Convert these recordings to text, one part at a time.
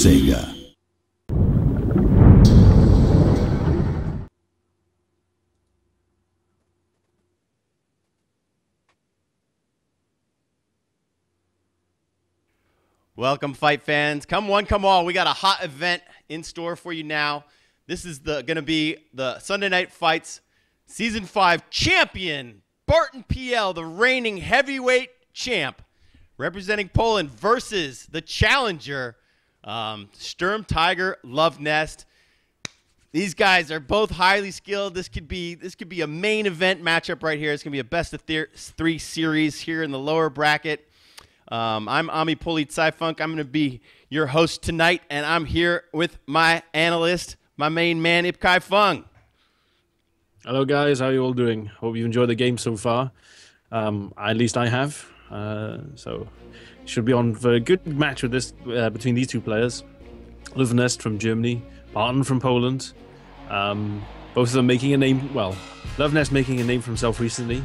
Sega. Welcome, fight fans. Come one, come all. We got a hot event in store for you now. This is going to be the Sunday Night Fights Season 5 champion, BartonPL, the reigning heavyweight champ, representing Poland versus the challenger, Sturm Tiger Luvnest. These guys are both highly skilled. This could be a main event matchup right here. It's going to be a best of three series here in the lower bracket. I'm Ami Politsai-Funk. I'm going to be your host tonight, and I'm here with my analyst, my main man, Ipkai Fung. Hello, guys. How are you all doing? Hope you enjoyed the game so far. At least I have. So it should be on for a good match with this between these two players. Luvnest from Germany, Barton from Poland. Both of them making a name. Well, Luvnest making a name for himself recently.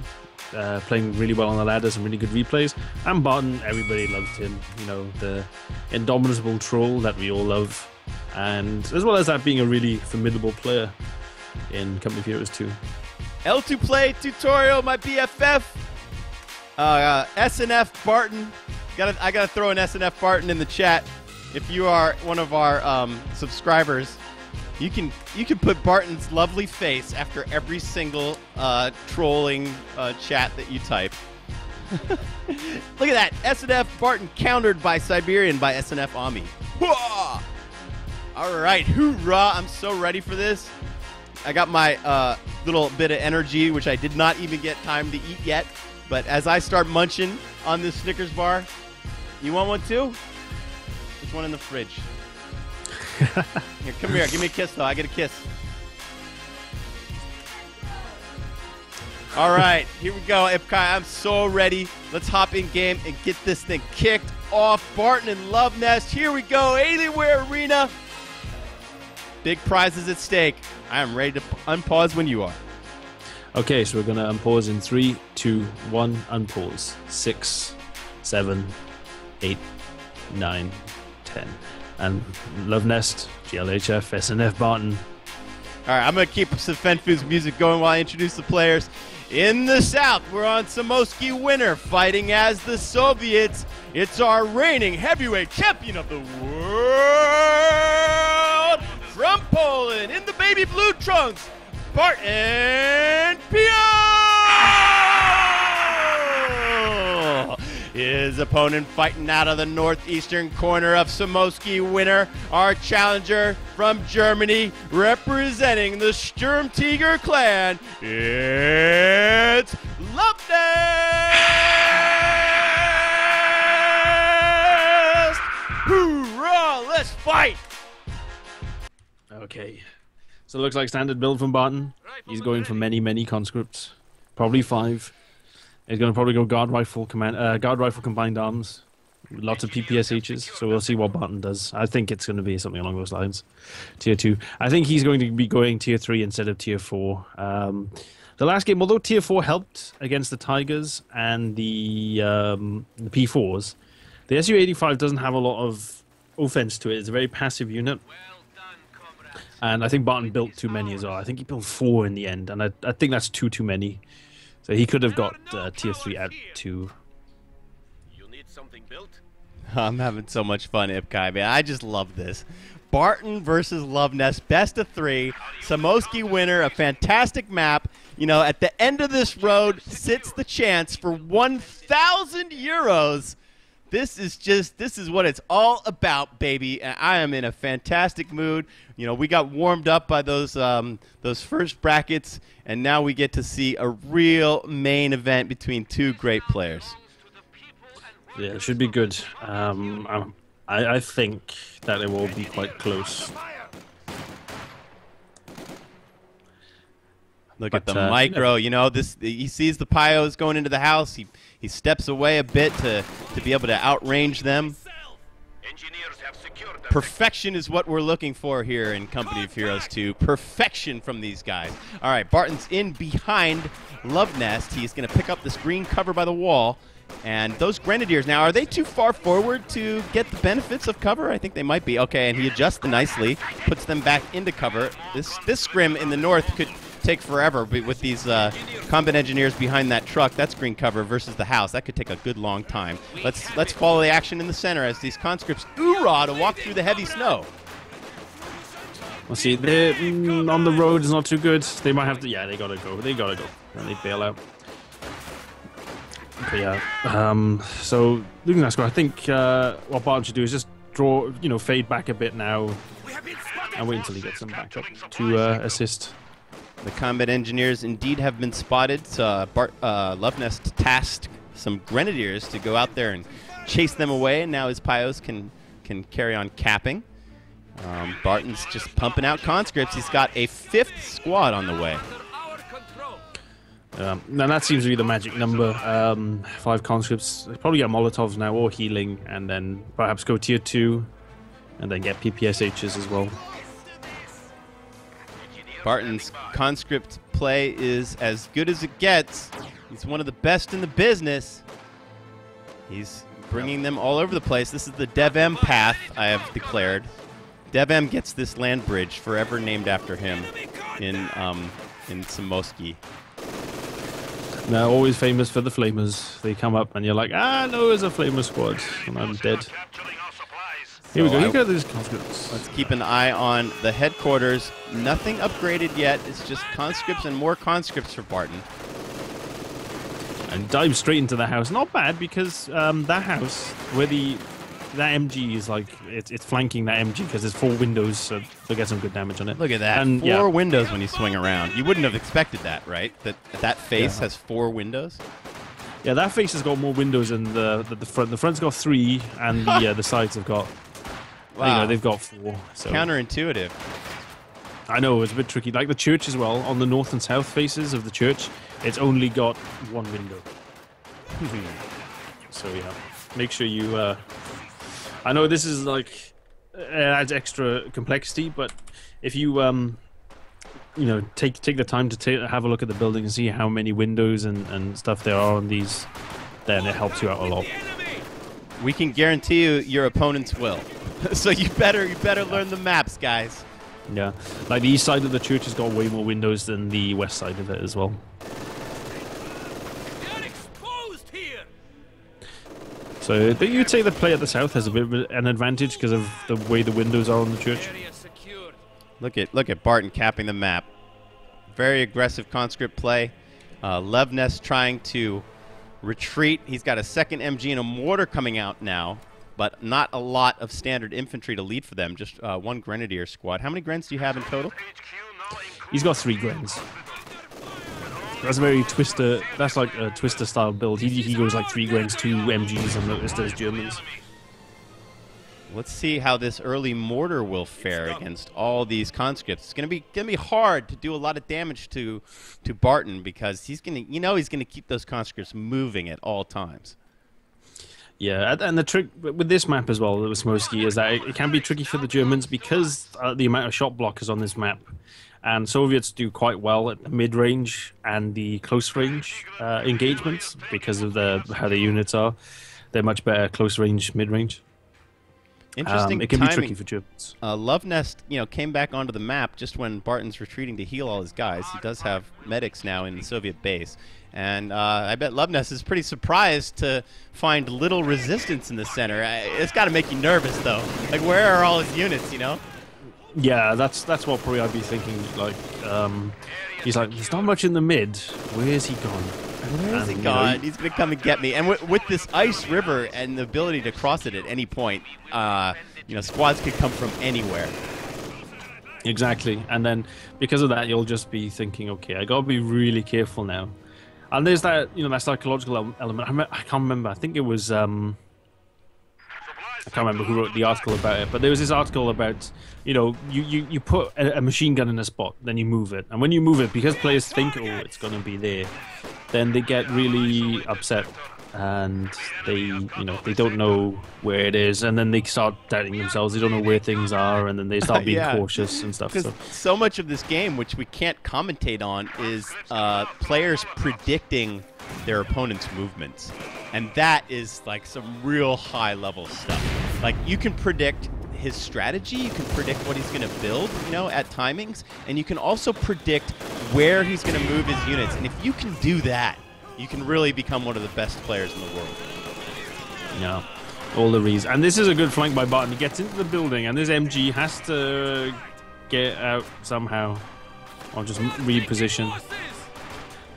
Playing really well on the ladder, some really good replays. And Barton, everybody loved him. You know, the indomitable troll that we all love. And as well as that, being a really formidable player in Company of Heroes 2. L2 Play Tutorial, my BFF. SNF Barton. I gotta throw an SNF Barton in the chat. If you are one of our subscribers, you can put Barton's lovely face after every single trolling chat that you type. Look at that. SNF Barton countered by Siberian by SNF Ami. Hooah! All right, hoorah. I'm so ready for this. I got my little bit of energy, which I did not even get time to eat yet. But as I start munching on this Snickers bar, you want one too? There's one in the fridge. Here, come here. Give me a kiss, though. I get a kiss. All right, here we go, Ipkai. I'm so ready. Let's hop in game and get this thing kicked off. Barton and Luvnest. Here we go. Alienware Arena. Big prizes at stake. I am ready to unpause when you are. Okay, so we're going to unpause in 3, 2, 1, unpause. 6, 7, 8, 9, 10. And Luvnest, GLHF, SNF Barton. All right, I'm going to keep some Fenfu's music going while I introduce the players. In the South, we're on Samoski winner, fighting as the Soviets. It's our reigning heavyweight champion of the world from Poland. In the baby blue trunks, BartonPL! His opponent fighting out of the northeastern corner of Samoski winner, our challenger from Germany, representing the Sturm Tiger clan, it's Luvnest! Hoorah! Let's fight! Okay. So it looks like standard build from Barton. He's going for many, many conscripts. Probably 5. He's going to probably go guard rifle combined arms. Lots of PPSHs. So we'll see what Barton does. I think it's going to be something along those lines. Tier 2. I think he's going to be going Tier 3 instead of Tier 4. The last game, although Tier 4 helped against the Tigers and the P4s, the SU-85 doesn't have a lot of offense to it. It's a very passive unit. And I think Barton built too many as well. I think he built 4 in the end, and I think that's too many. So he could have got Tier 3 at 2. You need something built? I'm having so much fun, Ipkai, man. I just love this. Barton versus Luvnest, best of 3. Samoski winner, a fantastic map. You know, at the end of this road sits the chance for 1,000 euros. This is what it's all about, baby. And I am in a fantastic mood. You know, we got warmed up by those first brackets, and now we get to see a real main event between two great players. Yeah, it should be good. I think that it will be quite close. Look at the micro. You know, he sees the Pyos going into the house. He steps away a bit to be able to outrange them. Engineers have secured the Perfection is what we're looking for here in Company of Heroes 2. Perfection from these guys. All right, Barton's in behind Luvnest. He's going to pick up this green cover by the wall. And those Grenadiers now, are they too far forward to get the benefits of cover? I think they might be. Okay, and he adjusts nicely, puts them back into cover. This scrim in the north could take forever, but with these combat engineers behind that truck, that's green cover versus the house. That could take a good long time. Let's follow the action in the center as these conscripts oorah to walk through the heavy snow. We'll see. They're on the road is not too good. They might have to. Yeah, they gotta go. They gotta go. And they bail out. Okay, yeah. So Luvnest, I think what Barton should do is just draw, fade back a bit now, and wait until he gets them back up to assist. The combat engineers indeed have been spotted. Luvnest tasked some Grenadiers to go out there and chase them away, and now his Pyos can carry on capping. Barton's just pumping out conscripts. He's got a 5th squad on the way. Now that seems to be the magic number. 5 conscripts. They probably get Molotovs now or healing, and then perhaps go tier 2, and then get PPSHs as well. Barton's conscript play is as good as it gets. He's one of the best in the business. He's bringing them all over the place. This is the DevM path I have declared. DevM gets this land bridge forever named after him in Samoski. Now, always famous for the flamers. They come up and you're like, no, it's a flamer squad, and I'm dead. Here we go. You got these conscripts. Let's keep an eye on the headquarters. Nothing upgraded yet. It's just conscripts and more conscripts for Barton. And dive straight into the house. Not bad, because that house where that MG is like it's flanking that MG because there's 4 windows, so they'll get some good damage on it. Look at that. And 4 windows when you swing around. You wouldn't have expected that, right? That face has 4 windows. Yeah, that face has got more windows than the front. The front's got 3, and the sides have got. Wow. They've got 4. So. Counterintuitive. I know, it's a bit tricky. Like the church as well, on the north and south faces of the church, it's only got 1 window. So yeah, make sure you... I know this is like... adds extra complexity, but if you, take the time to have a look at the building and see how many windows and stuff there are on these, then it helps you out a lot. We can guarantee you your opponents will. So you better learn the maps, guys. Yeah, like the east side of the church has got way more windows than the west side of it as well. So you'd say the play at the south has a bit of an advantage because of the way the windows are on the church. Look at Barton capping the map. Very aggressive conscript play. Luvnest trying to retreat. He's got a 2nd MG and a mortar coming out now, but not a lot of standard infantry to lead for them. Just 1 Grenadier squad. How many Grens do you have in total? He's got 3 Grens. That's a very Twister. That's like a Twister style build. He goes like 3 Grens, 2 MGs, and notice those Germans. Let's see how this early mortar will fare against all these conscripts. It's gonna be hard to do a lot of damage to Barton because he's gonna keep those conscripts moving at all times. Yeah, and the trick with this map as well, with Smoky, is that it can be tricky for the Germans because the amount of shot blockers on this map. And Soviets do quite well at the mid-range and the close-range engagements because of how the units are. They're much better close-range, mid-range. Interesting. It can be tricky for Germans. Luvnest, came back onto the map just when Barton's retreating to heal all his guys. He does have medics now in the Soviet base. And I bet Luvnest is pretty surprised to find little resistance in the center. It's got to make you nervous, though. Like, where are all his units, Yeah, that's what probably I'd be thinking. Like, he's like, there's not much in the mid. Where's he gone? Where's he gone? He's gonna come and get me. And with this ice river and the ability to cross it at any point, squads could come from anywhere. Exactly. And then because of that, you'll just be thinking, okay, I gotta be really careful now. And there's that, that psychological element. I can't remember. I think it was. I can't remember who wrote the article about it, but there was this article about, you put a machine gun in a spot, then you move it. And when you move it, because players think, oh, it's going to be there, then they get really upset and they don't know where it is, and then they start doubting themselves. They don't know where things are, and then they start being cautious and stuff. Because so much of this game, which we can't commentate on, is players predicting their opponent's movements, and that is like some real high level stuff. Like, you can predict his strategy, you can predict what he's going to build, at timings, and you can also predict where he's going to move his units. And if you can do that, you can really become one of the best players in the world. Yeah, all the reasons. And this is a good flank by Barton. He gets into the building, and this MG has to get out somehow, or just reposition.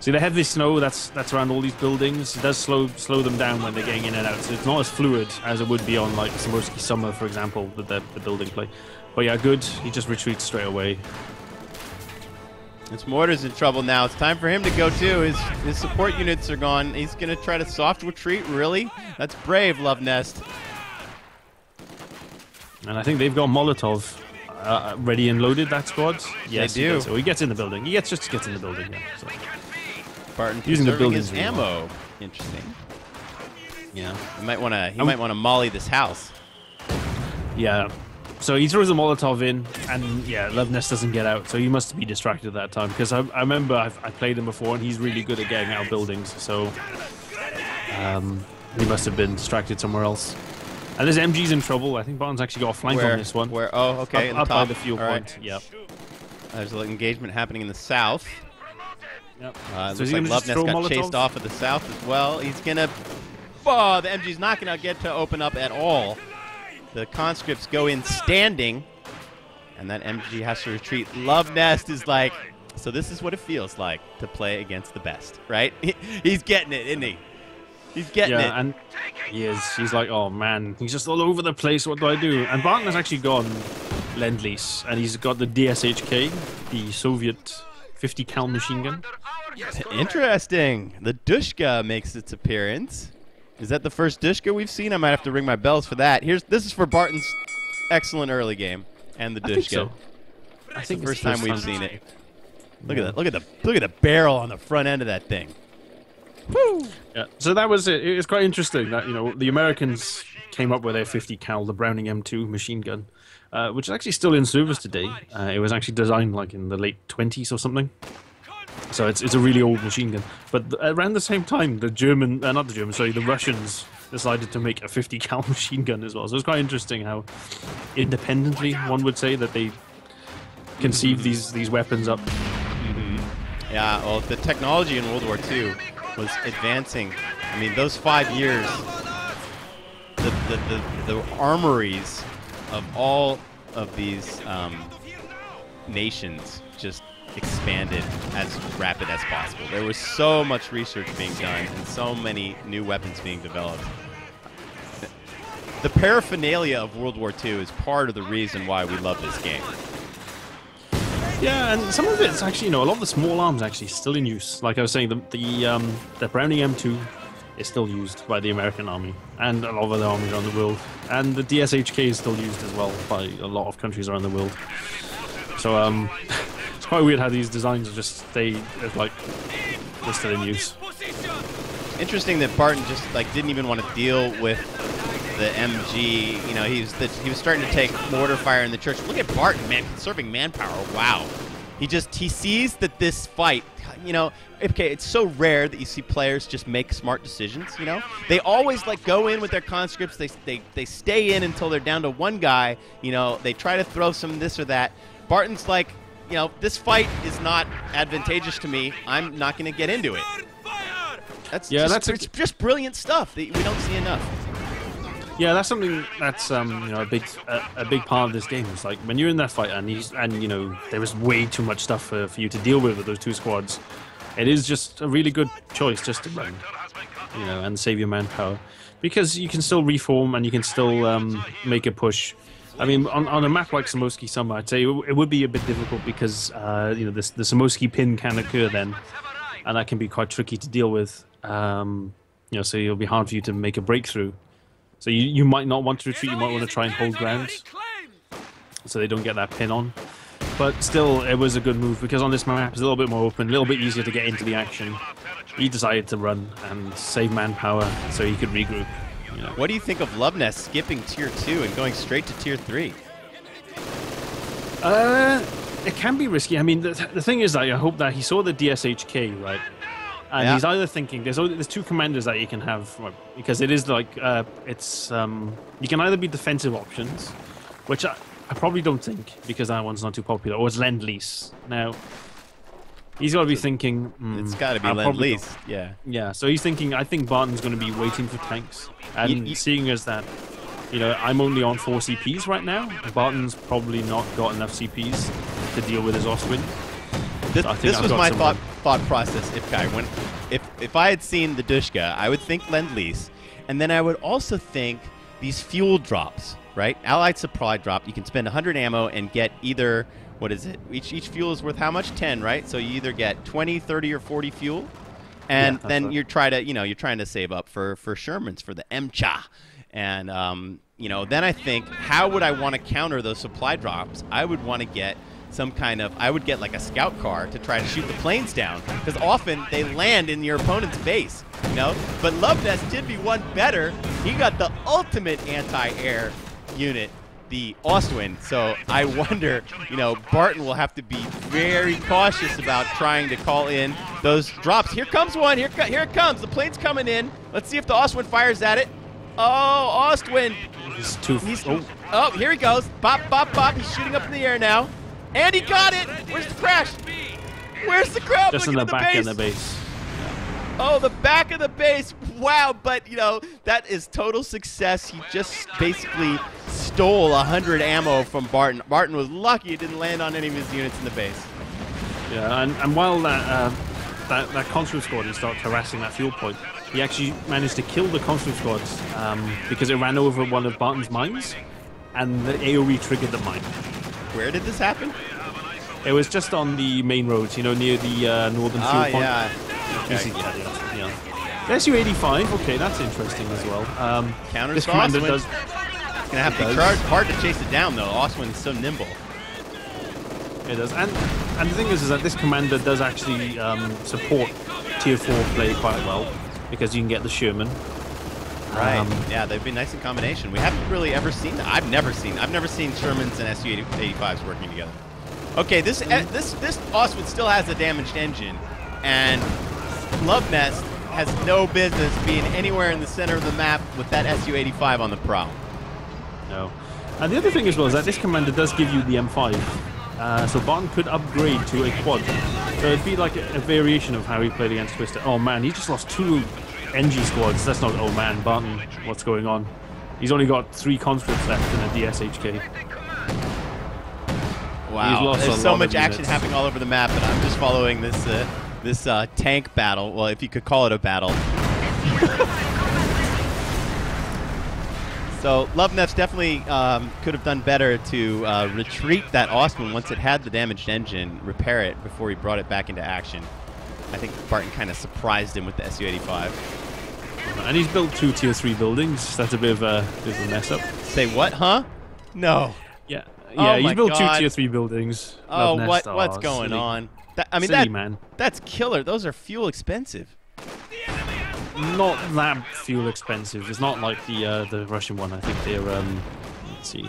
See, the heavy snow that's around all these buildings, it does slow them down when they're getting in and out. So it's not as fluid as it would be on like Smorsky Summer, for example, the building play. But yeah, good. He just retreats straight away. His mortar's in trouble now. It's time for him to go too. His support units are gone. He's gonna try to soft retreat. Really? That's brave, Luvnest. And I think they've got Molotov ready and loaded. That squad. Yes, they do. So he gets in the building. He just gets in the building. Yeah. So. Barton using the building buildings his ammo. Interesting. Yeah. He might want to molly this house. Yeah. So he throws a Molotov in, and yeah, Luvnest doesn't get out, so he must be distracted at that time. Because I remember I played him before, and he's really good at getting out buildings, so he must have been distracted somewhere else. And this MG's in trouble. I think Barton's actually got a flank on this one. Where? Oh, okay. Up by the fuel point. Right. Yep. There's a little engagement happening in the south. Yep. Looks like Luvnest got chased off of the south as well. He's gonna. Oh, the MG's not gonna get to open up at all. The conscripts go in standing, and that MG has to retreat. Luvnest is like, so this is what it feels like to play against the best, right? He's getting it, isn't he? He's getting it. Yeah, and he is. He's like, oh man, he's just all over the place. What do I do? And Barton has actually gone Lend-Lease, and he's got the DSHK, the Soviet 50 cal machine gun. Interesting. The Dushka makes its appearance. Is that the first Dushka we've seen? I might have to ring my bells for that. This is for Barton's excellent early game and the Dushka. I think the first time we've seen it. Look at that! Look at the barrel on the front end of that thing. Woo! Yeah. So that was it. It was quite interesting that the Americans came up with their 50 cal, the Browning M2 machine gun, which is actually still in service today. It was actually designed like in the late 20s or something. So it's a really old machine gun. But around the same time, the Russians decided to make a 50 cal machine gun as well. So it's quite interesting how independently, one would say, that they conceived these weapons up. Mm-hmm. Yeah, well, the technology in World War II was advancing. I mean, those 5 years, the armories of all of these nations just expanded as rapid as possible. There was so much research being done and so many new weapons being developed. The paraphernalia of World War II is part of the reason why we love this game. Yeah, and some of it's actually, a lot of the small arms actually still in use. Like I was saying, the Browning M2 is still used by the American army and a lot of other armies around the world. And the DSHK is still used as well by a lot of countries around the world. So, it's quite weird how these designs just stay like they're still in use. Interesting that Barton just didn't even want to deal with the MG. He was starting to take mortar fire in the church. Look at Barton, man, conserving manpower. Wow. He sees that this fight, okay, it's so rare that you see players just make smart decisions, They always go in with their conscripts. They stay in until they're down to one guy, they try to throw some this or that. Barton's like, this fight is not advantageous to me. I'm not going to get into it. It's just brilliant stuff that we don't see enough. Yeah, that's something that's a big part of this game. It's like when you're in that fight and there was way too much stuff for you to deal with those two squads. It is just a really good choice just to run, and save your manpower, because you can still reform and you can still make a push. I mean, on a map like Smorsky Summer, I'd say it would be a bit difficult because the Smorsky pin can occur then, and that can be quite tricky to deal with. So it'll be hard for you to make a breakthrough. So you might not want to retreat. You might want to try and hold ground, so they don't get that pin on. But still, it was a good move because on this map it's a little bit more open, a little bit easier to get into the action. he decided to run and save manpower so he could regroup. You know. What do you think of Luvnest skipping tier 2 and going straight to tier 3? It can be risky. I mean, the thing is that I hope that he saw the DSHK, right? And he's either thinking there's two commanders that you can have, right? Because it is like you can either be defensive options, which I probably don't think because that one's not too popular, or it's Lend-Lease. Now he's got to be thinking. It's got to be Lend-Lease, yeah. Yeah. So he's thinking. I think Barton's going to be waiting for tanks, and seeing as that, you know, I'm only on 4 CPs right now. Barton's probably not got enough CPs to deal with his Ostwind. This was my thought process, Ifkai. If I had seen the Dushka, I would think Lend-Lease, and then I would also think these fuel drops, right? Allied supply drop. You can spend 100 ammo and get either, what is it? Each fuel is worth how much? 10, right? So you either get 20, 30, or 40 fuel, and then right. you're trying to save up for Shermans, for the MCHA. And, you know, then I think, how would I want to counter those supply drops? I would want to get I would get like a scout car to try to shoot the planes down, because often they land in your opponent's base, you know? But Luvnest did be one better. He got the ultimate anti-air unit, the Ostwind. So I wonder, you know, Barton will have to be very cautious about trying to call in those drops. Here comes one. Here it comes. The plane's coming in. Let's see if the Ostwind fires at it. Oh, Ostwind. Oh, here he goes. Bop, bop, bop. He's shooting up in the air now. And he got it! Where's the crash? Where's the crowd? Just in the back of the base. Oh, the back of the base. Wow, but, you know, that is total success. He just basically stole 100 ammo from Barton. Barton was lucky it didn't land on any of his units in the base. Yeah, and while that conscript squad he started harassing that fuel point, he actually managed to kill the conscript squads because it ran over one of Barton's mines, and the AoE triggered the mine. Where did this happen? It was just on the main roads, you know, near the northern fuel point. Okay. Yeah. The Su-85, okay, that's interesting as well. Counters the Ostwind. It's going to have to be hard to chase it down, though. Ostwind is so nimble. It does. And the thing is that this commander does actually support Tier 4 play quite well, because you can get the Sherman. Right. Yeah, they've been nice in combination. We haven't really ever seen that. I've never seen Shermans and Su-85s working together. Okay, this Ostwind still has a damaged engine, and Luvnest has no business being anywhere in the center of the map with that Su-85 on the prow. No. And the other thing as well is that this commander does give you the M5. So Barton could upgrade to a quad. So it'd be like a variation of how he played against Twister. Oh man, he just lost 2 NG squads. That's not, oh man, Barton, what's going on? He's only got 3 conscripts left in the DSHK. Wow, there's so much action happening all over the map, and I'm just following this tank battle. Well, if you could call it a battle. So Luvnest definitely could have done better to retreat that Ostwind once it had the damaged engine, repair it before he brought it back into action. I think Barton kind of surprised him with the Su-85. And he's built 2 Tier 3 buildings. That's a bit of a mess up. Say what, huh? No. Yeah, oh he's built 2 Tier 3 buildings. Oh, what's going on? Man. That's killer. Those are fuel expensive. Not that fuel expensive. It's not like the Russian one. I think they're let's see.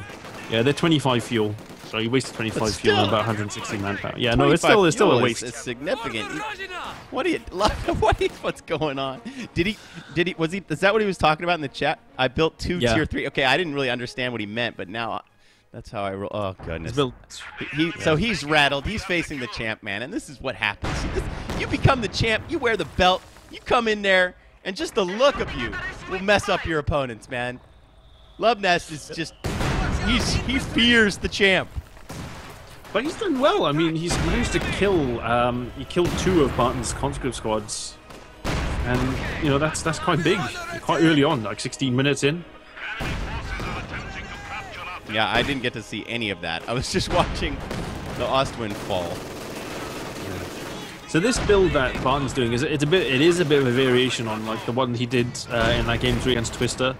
Yeah, they're 25 fuel. So you wasted 25 fuel and about 160 manpower. Yeah, no, it's still a waste. It's significant. What's going on? Is that what he was talking about in the chat? I built 2 Tier 3. Okay, I didn't really understand what he meant, but now that's how I roll. Oh goodness. So he's rattled. He's facing the champ, man, and this is what happens. You become the champ. You wear the belt. You come in there, and just the look of you will mess up your opponents, man. Luvnest is just he fears the champ. But he's done well. I mean, he's managed to kill. He killed 2 of Barton's conscript squads, and you know that's quite big, quite early on, like 16 minutes in. Yeah, I didn't get to see any of that. I was just watching the Ostwind fall. So this build that Barton's doing is it is a bit of a variation on like the one he did in that game 3 against Twister.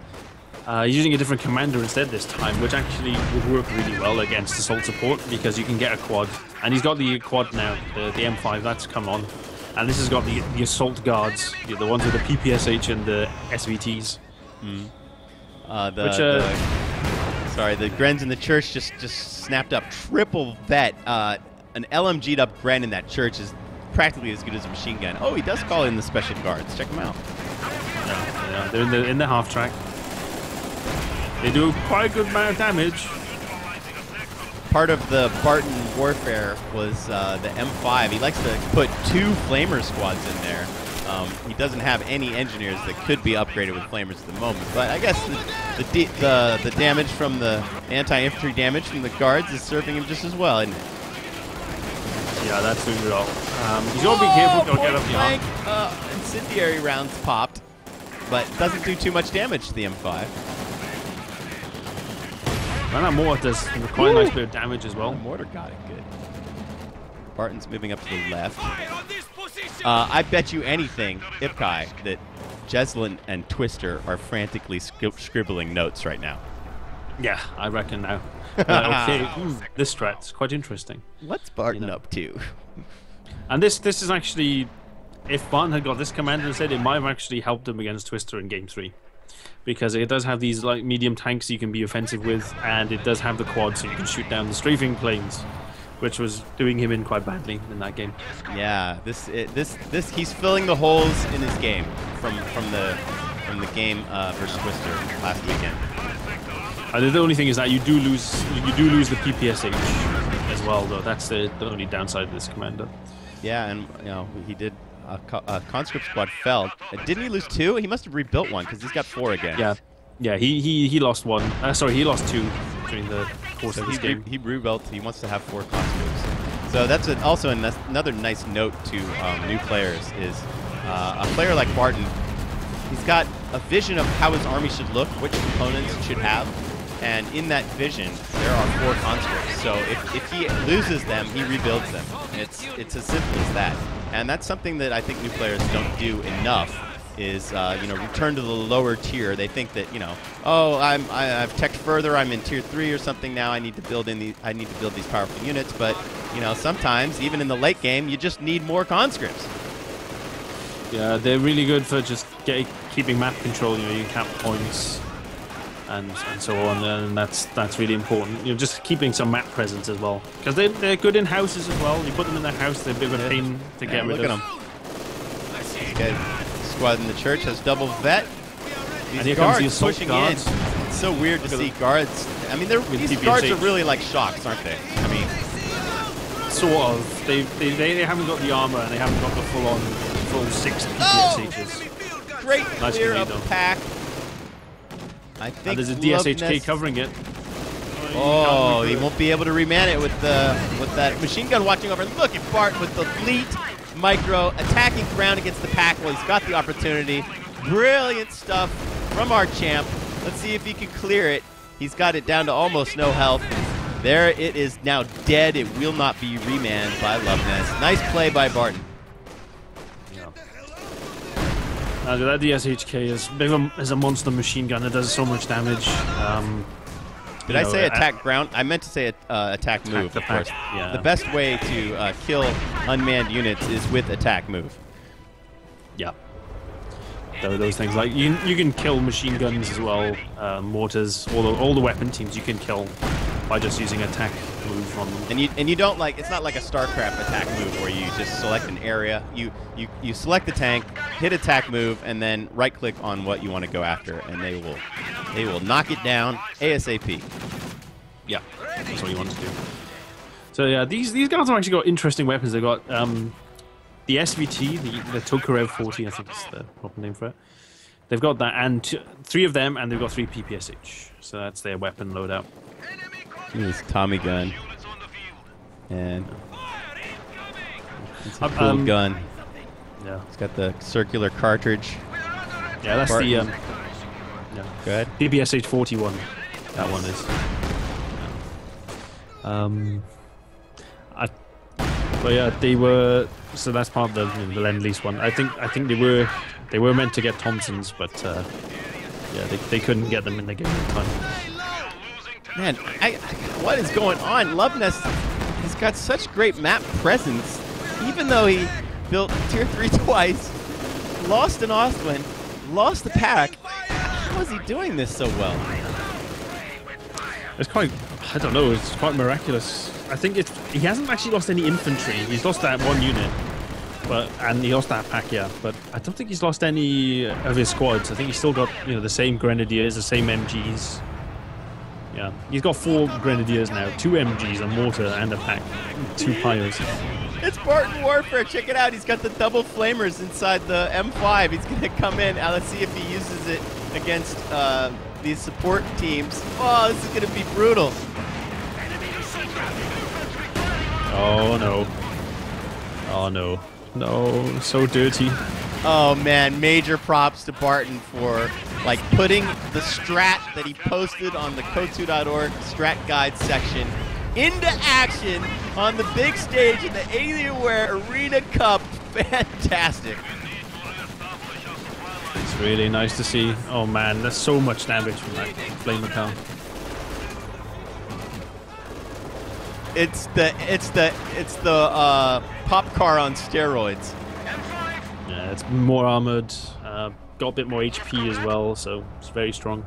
He's using a different commander instead this time, which actually would work really well against assault support because you can get a quad, and he's got the quad now, the M5 that's come on. And this has got the assault guards, the ones with the PPSH and the SVTs. The Grens in the church just snapped up triple vet. An LMG'd up Gren in that church is practically as good as a machine gun. Oh, he does call in the special guards. Check him out. Yeah, they're in the half track. They do quite a good amount of damage. Part of the Barton warfare was the M5. He likes to put 2 flamer squads in there. He doesn't have any engineers that could be upgraded with flamers at the moment. But I guess the damage from the anti-infantry damage from the guards is serving him just as well, isn't it? Yeah, that's doing it all. He's got to be careful. Don't get up the arm. Incendiary rounds popped, but doesn't do too much damage to the M5. And that mortar does quite a nice bit of damage as well. The mortar got it good. Barton's moving up to the left. I bet you anything, Ipkai, that Jeslin and Twister are frantically scribbling notes right now. Yeah, I reckon now. Okay, this threat's quite interesting. What's Barton up to? And this is actually, if Barton had got this commander instead, it might have actually helped him against Twister in Game 3. Because it does have these like medium tanks you can be offensive with, and it does have the quad so you can shoot down the strafing planes, which was doing him in quite badly in that game. Yeah, this he's filling the holes in his game from the game versus Twister last weekend. The only thing is that you do lose the PPSH as well, though. That's the only downside of this commander. Yeah, and he did. A conscript squad fell. Didn't he lose 2? He must have rebuilt 1 because he's got 4 again. Yeah. He lost 1. He lost 2 during the course of this game. He rebuilt. He wants to have 4 conscripts. So that's also another nice note to new players is a player like Barton. He's got a vision of how his army should look, which components it should have, and in that vision there are 4 conscripts. So if he loses them, he rebuilds them. It's as simple as that. And that's something that I think new players don't do enough is, return to the lower tier. They think that, I've teched further. I'm in tier 3 or something now. I need to build these powerful units. But, sometimes even in the late game, you just need more conscripts. Yeah, they're really good for just keeping map control. You cap points and so on, and that's really important. Just keeping some map presence as well, because they're good in houses as well. You put them in their house, they're a bit of a pain to get rid of. Look at them. This guy, squad in the church has double vet. These guards pushing in. It's so weird to see guards. I mean, these guards are really like shocks, aren't they? I mean, sort of. They haven't got the armor and they haven't got the full 6 PPSHs. Great clear of the pack. I think there's a DSHK covering it. Oh, he won't be able to reman it with that machine gun watching over. Look at Barton with the elite micro attacking ground against the pack. Well, he's got the opportunity. Brilliant stuff from our champ. Let's see if he can clear it. He's got it down to almost no health. There it is now dead. It will not be remanned by Luvnest. Nice play by Barton. That DSHK is a monster machine gun. It does so much damage. Did I say attack ground? I meant to say attack move, of course. Yeah. The best way to kill unmanned units is with attack move. Yeah. Those things. Like you can kill machine guns as well, mortars, all the weapon teams you can kill by just using attack move on them. And you don't it's not like a StarCraft attack move where you just select an area. You select the tank, hit attack move, and then right click on what you want to go after, and they will knock it down ASAP. Yeah, that's what you want to do. So yeah, these guys have actually got interesting weapons. They've got the SVT, the Tokarev 40, I think is the proper name for it. They've got that, and 3 of them, and they've got 3 PPSH. So that's their weapon loadout. This Tommy gun, and it's a cool gun. Yeah, it's got the circular cartridge. Yeah, that's Barton. Yeah. Go ahead. PPSH 41. That one is. But yeah, they were. So that's part of the Lend-Lease one. I think they were meant to get Thompsons, but yeah, they couldn't get them in the game in time. Man, what is going on? Luvnest has got such great map presence, even though he built tier 3 twice, lost an Ostwind, lost the pack. How is he doing this so well? It's quite, I don't know, it's quite miraculous. I think he hasn't actually lost any infantry. He's lost that one unit, and he lost that pack, yeah. But I don't think he's lost any of his squads. I think he's still got, the same Grenadiers, the same MGs. Yeah, he's got 4 Grenadiers now, 2 MGs, a mortar, and a pack, 2 pyres. It's Barton Warfare. Check it out. He's got the double flamers inside the M5. He's going to come in. Now let's see if he uses it against these support teams. Oh, this is going to be brutal. Oh, no. Oh, no. No, so dirty. Oh, man. Major props to Barton for, putting the strat that he posted on the Kotu.org strat guide section into action on the big stage in the Alienware Arena Cup. Fantastic. It's really nice to see. Oh man, there's so much damage from that flame account. It's the pop car on steroids. Yeah, it's more armored, got a bit more HP as well, so it's very strong.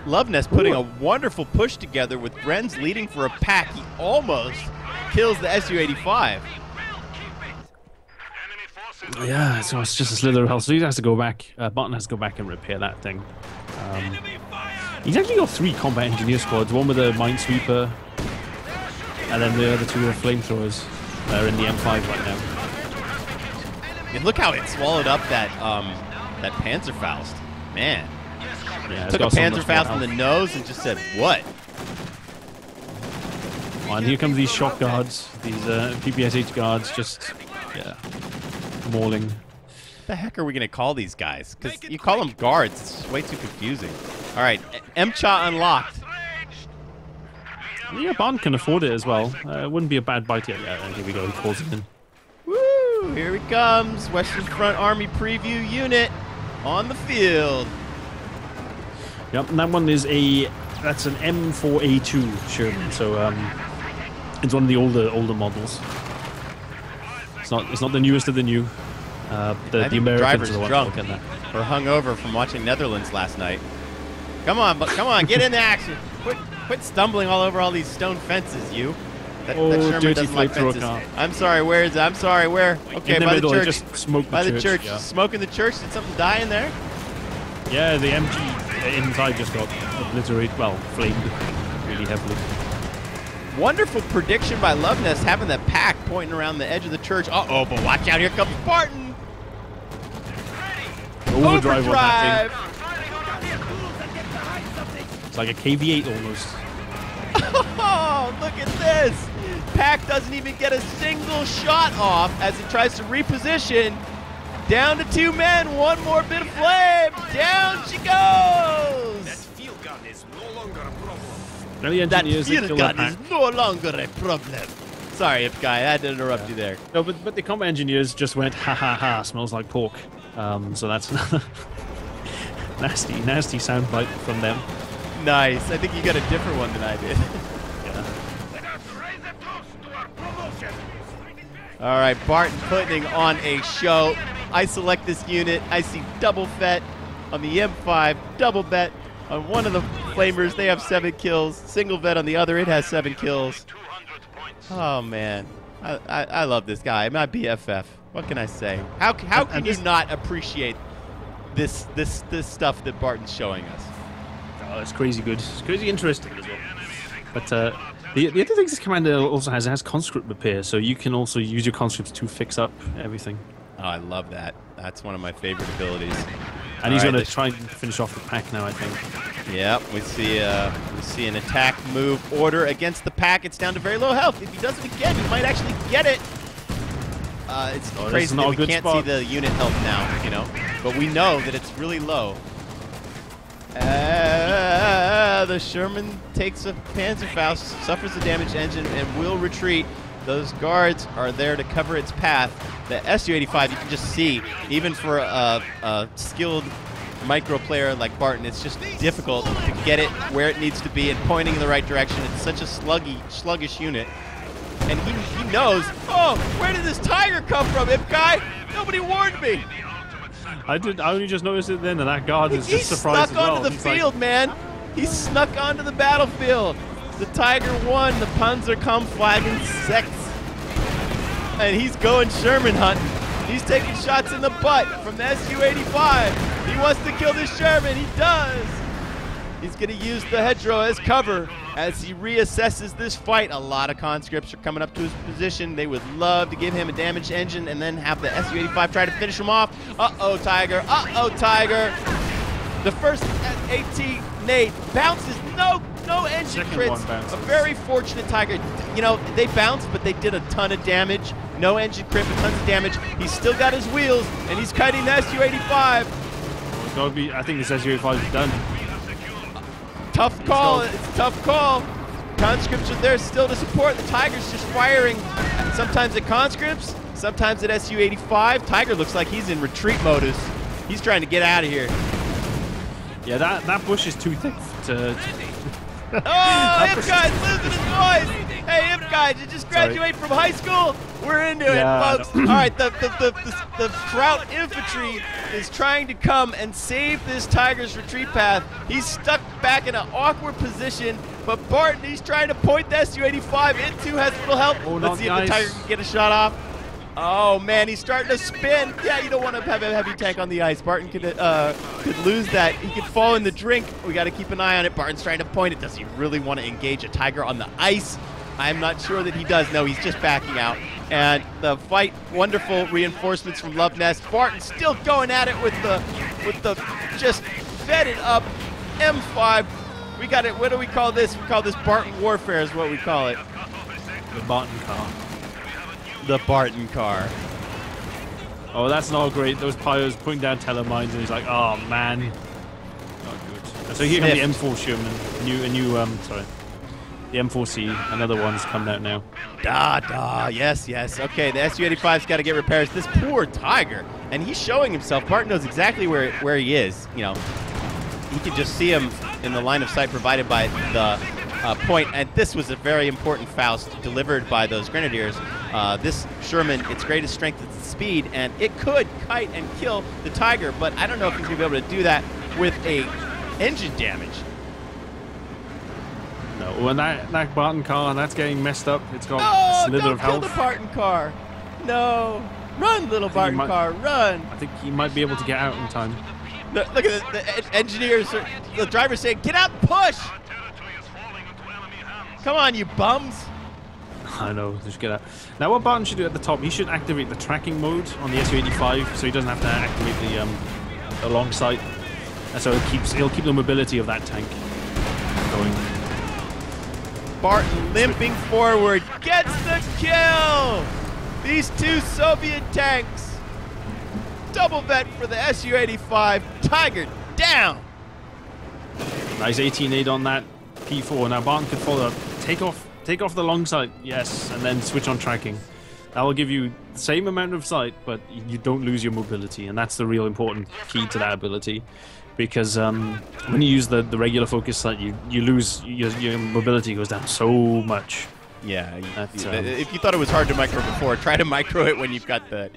Luvnest putting a wonderful push together with Brenz leading for a pack. He almost kills the Su-85. Yeah, so it's just a slither of health. So he has to go back. Barton has to go back and repair that thing. He's actually got 3 combat engineer squads. One with a minesweeper, and then the other 2 are flamethrowers. They're in the M5 right now. And look how it swallowed up that Panzerfaust. Man. Yeah, took a Panzerfaust in the nose and just said, what? Oh, and here come these shock guards, these PPSH guards, just, mauling. What the heck are we going to call these guys? Because you call them guards. It's just way too confusing. All right, MCHA unlocked. Yeah, Barton can afford it as well. It wouldn't be a bad bite yet. Yeah, here we go, he calls it in. Woo! Here he comes. Western Front Army preview unit on the field. Yep, and that one is that's an M4A2 Sherman, so it's one of the older models. It's not the newest of the new. The Americans are the ones looking at that. Or hungover from watching Netherlands last night. Come on, get in the action. Quit stumbling all over all these stone fences, you. That Sherman doesn't like fences. Car. I'm sorry, where is it? I'm sorry, where? Okay, by the church. Just smoke by the church. Yeah. Smoking the church. Did something die in there? Yeah, the MG inside just got obliterated, flamed really heavily. Wonderful prediction by Luvnest, having that pack pointing around the edge of the church. Uh-oh, but watch out, here comes Barton! Overdrive on that thing. It's like a KV-8 almost. Oh, look at this! Pack doesn't even get a single shot off as he tries to reposition. Down to 2 men, one more bit of flame. Down she goes. That field gun is no longer a problem. That field gun is no longer a problem. Sorry, Ip Guy, I had to interrupt you there. No, but the combat engineers just went, ha ha ha, smells like pork. So that's another nasty soundbite from them. Nice. I think you got a different one than I did. All right, Barton putting on a show. I select this unit. I see double vet on the M5, double vet on one of the flamers. They have 7 kills. Single vet on the other. It has 7 kills. Oh, man. I love this guy. My BFF. What can I say? How can you not appreciate this stuff that Barton's showing us? Oh, it's crazy good. It's crazy interesting as well. But the other thing this commander also has, it has conscript repair, so you can also use your conscripts to fix up everything. Oh, I love that. That's one of my favorite abilities. And he's going to try and finish off the pack now, I think. Yep, we see an attack move order against the pack. It's down to very low health. If he does it again, he might actually get it. It's crazy that we can't see the unit health now, but we know that it's really low. The Sherman takes a Panzerfaust, suffers the damaged engine, and will retreat. Those guards are there to cover its path. The Su-85, you can just see, even for a skilled micro player like Barton, it's just difficult to get it where it needs to be and pointing in the right direction. It's such a sluggish unit. And he knows. Oh, where did this tiger come from, If guy? Nobody warned me. I only just noticed it then, and that guard is He just surprised snuck as well. onto the He's like, field, man. He snuck onto the battlefield. The tiger won. The Panzerkampfwagen 6. And he's going Sherman hunting. He's taking shots in the butt from the Su-85. He wants to kill this Sherman. He does. He's going to use the hedgerow as cover as he reassesses this fight. A lot of conscripts are coming up to his position. They would love to give him a damaged engine and then have the Su-85 try to finish him off. Uh-oh, Tiger. Uh-oh, Tiger. The first AT Nate bounces. No engine crits. A very fortunate Tiger. You know, they bounced, but they did a ton of damage. No engine crit, but tons of damage. He's still got his wheels, and he's kiting the Su-85. I think this Su-85 is done. Tough call. It's a tough call. Conscripts are there still to support. The Tiger's just firing sometimes at conscripts, sometimes at Su-85. Tiger looks like he's in retreat modus. He's trying to get out of here. Yeah, that bush is too thick to... Oh, If guy's losing his voice. Hey, If guy, did you just graduate from high school? We're into it, folks. All right, the Kraut infantry is trying to come and save this Tiger's retreat path. He's stuck back in an awkward position, but Barton, he's trying to point the Su-85. It too has little help. Let's see if the Tiger can get a shot off. Oh man, he's starting to spin. Yeah, you don't want to have a heavy tank on the ice. Barton could lose that. He could fall in the drink. We got to keep an eye on it. Barton's trying to point it. Does he really want to engage a Tiger on the ice? I'm not sure that he does. No, he's just backing out. And the fight, wonderful reinforcements from Luvnest. Barton still going at it with the just vetted up M5. We got it. What do we call this? We call this Barton warfare is what we call it. The Barton car. The Barton car. Oh, that's not great. Those pyros putting down telemines, and he's like, oh man, not good. So here comes the M4 Sherman, the M4C. Another one's coming out now. Yes. Okay, the Su-85's got to get repairs. This poor Tiger, and he's showing himself. Barton knows exactly where he is. You know, he can just see him in the line of sight provided by the point, and this was a very important Faust delivered by those Grenadiers. This Sherman, its greatest strength is its speed, and it could kite and kill the Tiger, but I don't know if he's going to be able to do that with a engine damage. No, when that Barton car, that's getting messed up. It's got a slither of health. Don't kill the Barton car. No. Run, little Barton car, run. I think he might be able to get out in time. Look at the engineers, the driver's saying, get out and push. Come on, you bums. I know, just get out. Now what Barton should do at the top, he should activate the tracking mode on the Su-85 so he doesn't have to activate the long sight. And so it'll keep the mobility of that tank going. Barton limping forward, gets the kill! These two Soviet tanks. Double vet for the Su-85. Tiger down! Nice 18-8 on that P4. Now Barton could follow up. Take off the long sight, yes, and then switch on tracking. That will give you the same amount of sight, but you don't lose your mobility, and that's the real important key to that ability. Because when you use the regular focus sight, you lose your mobility goes down so much. Yeah, if you thought it was hard to micro before, try to micro it when you've got that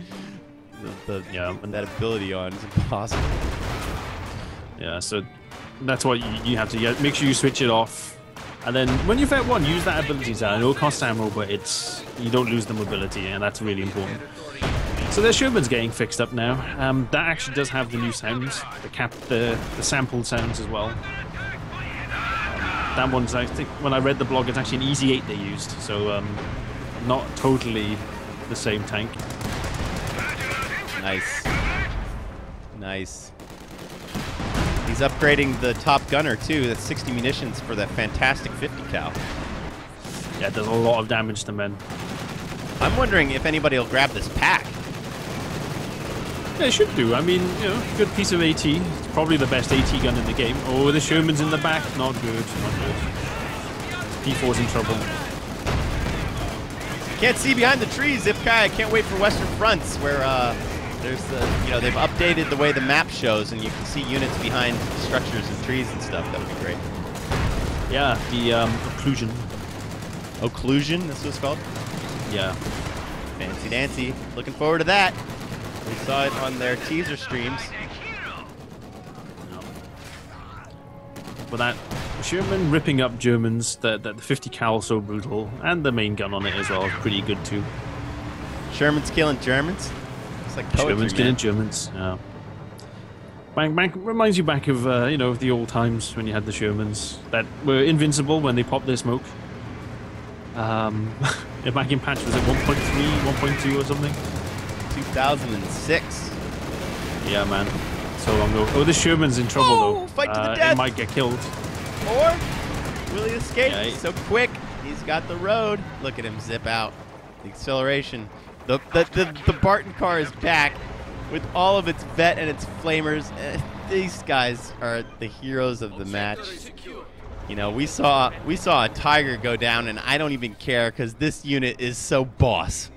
ability on. It's impossible. Yeah, so that's what you have to make sure you switch it off. And then when you've vet one, use that ability down. It will cost ammo, but you don't lose the mobility, and that's really important. So their Sherman's getting fixed up now. That actually does have the new sounds, the sampled sounds as well. That one's, I think, when I read the blog, it's actually an Easy 8 they used, so not totally the same tank. Nice. He's upgrading the top gunner too. That's 60 munitions for that fantastic 50 cal. Yeah, does a lot of damage to men. I'm wondering if anybody will grab this pack. Yeah, it should do. I mean, you know, good piece of AT. It's probably the best AT gun in the game. Oh, the Sherman's in the back. Not good. P4's in trouble. Can't see behind the trees, Zipkai. I can't wait for Western Fronts, where there's they've updated the way the map shows, and you can see units behind structures and trees and stuff. That would be great. Yeah, the occlusion. Occlusion, that's what it's called? Yeah. Fancy Nancy. Looking forward to that. We saw it on their teaser streams. But that Sherman ripping up Germans, the 50 cal so brutal, and the main gun on it as well is pretty good too. Sherman's killing Germans. It's like poetry, Sherman's killing Germans. Yeah. Back reminds you back of the old times when you had the Shermans that were invincible when they popped their smoke. Back in patch was it 1.3, 1.2 or something? 2006. Yeah, man. So long ago. Oh, this Sherman's in trouble though. Fight to the death. It might get killed. Or will he escape? Yeah, So quick. He's got the road. Look at him zip out. The acceleration. The Barton car is back with all of its vet and its flamers. These guys are the heroes of the match. You know, we saw a Tiger go down, and I don't even care because this unit is so boss.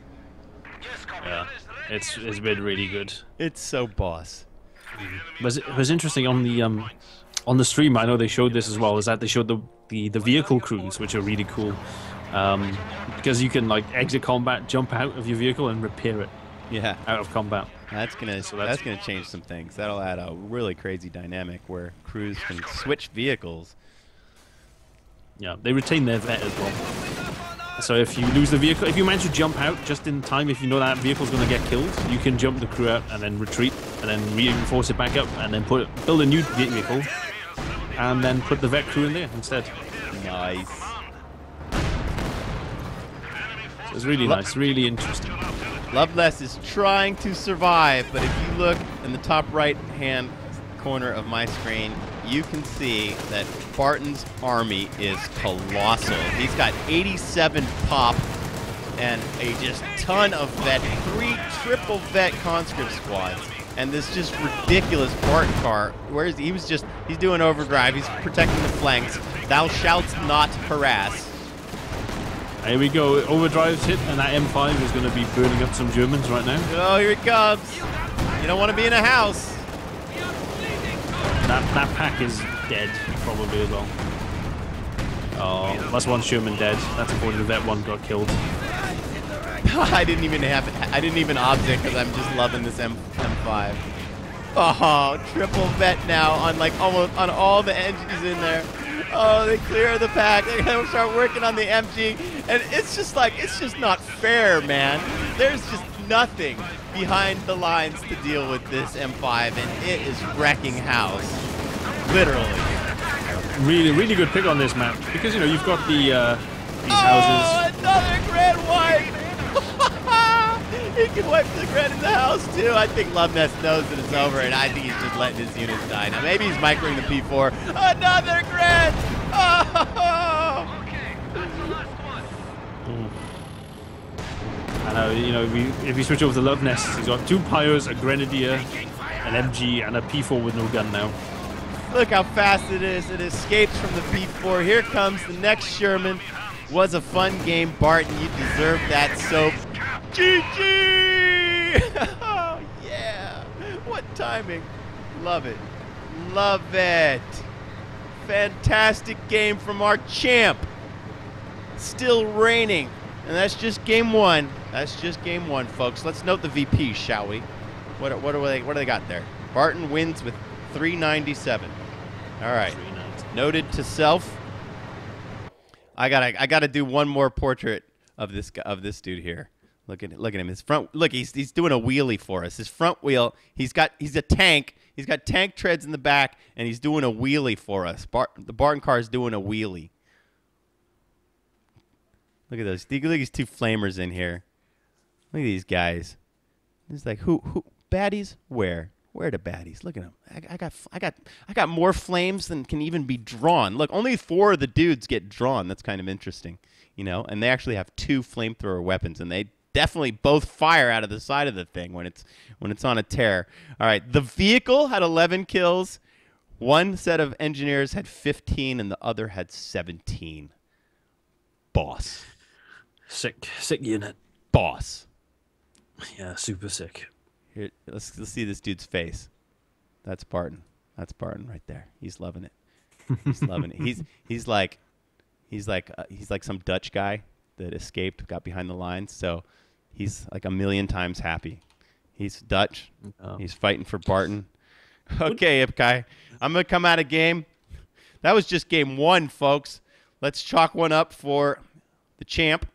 Yeah, it's been really good. It's so boss. But it was interesting on the stream. I know they showed this as well. Is that they showed the vehicle crews, which are really cool, because you can like exit combat, jump out of your vehicle, and repair it. Yeah, out of combat. That's gonna change some things. That'll add a really crazy dynamic where crews can switch vehicles. Yeah, they retain their vet as well. So if you lose the vehicle, if you manage to jump out just in time, if you know that vehicle's going to get killed, you can jump the crew out and then retreat and then reinforce it back up and then build a new vehicle and then put the vet crew in there instead. Nice. So it's really nice, really interesting. Luvnest is trying to survive, but if you look in the top right-hand corner of my screen, you can see that Barton's army is colossal. He's got 87 pop and a just ton of vet, 3 triple vet conscript squads, and this just ridiculous Barton car. Whereas he's doing overdrive, he's protecting the flanks. Thou shalt not harass. Here we go, overdrive's hit, and that M5 is going to be burning up some Germans right now. Oh, here it comes. You don't want to be in a house. That pack is dead, probably as well. Oh, that's one Sherman dead. That's according to that one got killed. I didn't even object because I'm just loving this M5. Oh, triple vet now on like almost on all the engines in there. Oh, they clear the pack. They're gonna start working on the MG, and it's just not fair, man. There's just nothing behind the lines to deal with this M5, and it is wrecking house, literally. Really, really good pick on this map because you've got these houses. Another Grand Wipe! He can wipe the Grand in the house too. I think Luvnest knows that it's over, and I think he's just letting his units die. Now maybe he's microing the P4. Another Grand! Oh! I know, if you switch over to Luvnest, he's got 2 Pyres, a Grenadier, an MG, and a P4 with no gun now. Look how fast it is. It escapes from the P4. Here comes the next Sherman. Was a fun game, Barton. You deserve that soap. GG! Oh, yeah. What timing. Love it. Love it. Fantastic game from our champ. Still reigning. And that's just game 1. That's just game 1, folks. Let's note the VP, shall we? What do they got there? Barton wins with 397. All right. Noted to self. I gotta do one more portrait of this dude here. Look at him. His front. Look, he's doing a wheelie for us. His front wheel. He's a tank. He's got tank treads in the back, and he's doing a wheelie for us. The Barton car is doing a wheelie. Look at those. Look at these 2 flamers in here. Look at these guys. It's like who baddies? Where the baddies? Look at them. I got more flames than can even be drawn. Look, only 4 of the dudes get drawn. That's kind of interesting, And they actually have 2 flamethrower weapons, and they definitely both fire out of the side of the thing when it's on a tear. All right, the vehicle had 11 kills. One set of engineers had 15, and the other had 17. Boss. Sick unit. Boss. Yeah, super sick. Here, let's see this dude's face. That's Barton. That's Barton right there. He's loving it. He's loving it. He's like some Dutch guy. that escaped, got behind the lines. So he's like a million times happy. He's Dutch. Oh. He's fighting for Barton. Okay, Ipkai. I'm going to come out of game. That was just game 1, folks. Let's chalk one up for the champ.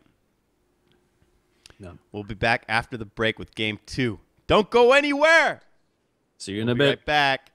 No. We'll be back after the break with game 2. Don't go anywhere. See you in a We'll be bit. right back.